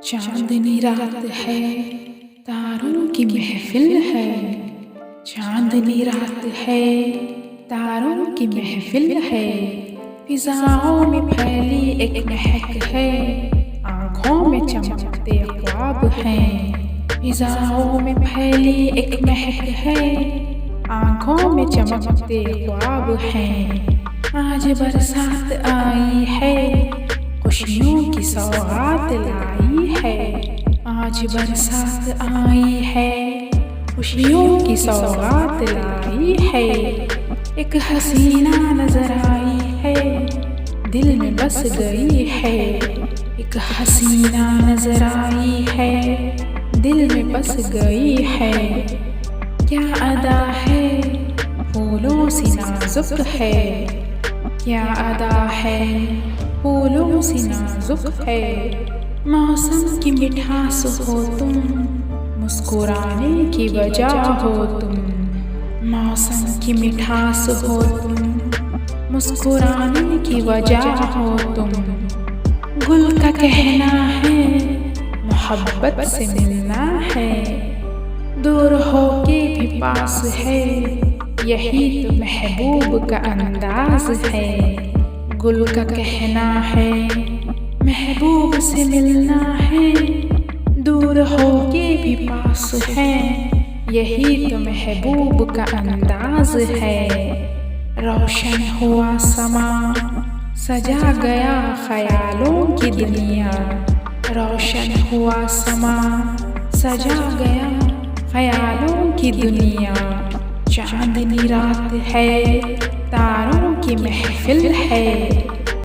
चांदनी रात है, तारों की महफिल है। चांदनी रात है, तारों की महफिल है। फिजाओं में फैली एक महक है, आँखों में चमकते ख्वाब हैं। फिजाओं में फैली एक महक है, आँखों में चमकते ख्वाब हैं। आज बरसात आई है, खुशियों की सौगात लाई है। आज बरसात आई है, खुशियों की सौगात लाई है। एक हसीना नजर आई है, दिल में बस गई है। एक हसीना नजर आई है, दिल में बस गई है। क्या अदा है, फूलों सी नाजुक है। क्या अदा है, फूलों सी नाजुक है। मौसम की मिठास हो तुम, मुस्कुराने की वजह हो तुम। मौसम की मिठास हो तुम, मुस्कुराने की वजह हो तुम। गुल का कहना है, मोहब्बत से मिलना है। दूर होके भी पास है, यही तो महबूब का अंदाज है। गुल का कहना है, महबूब से मिलना है। दूर होके भी पास है, यही तो महबूब का अंदाज है। रोशन हुआ समा, सजा गया ख्यालों की दुनिया। रोशन हुआ समा, सजा गया ख्यालों की दुनिया। चांदनी रात है, तारों की महफिल है।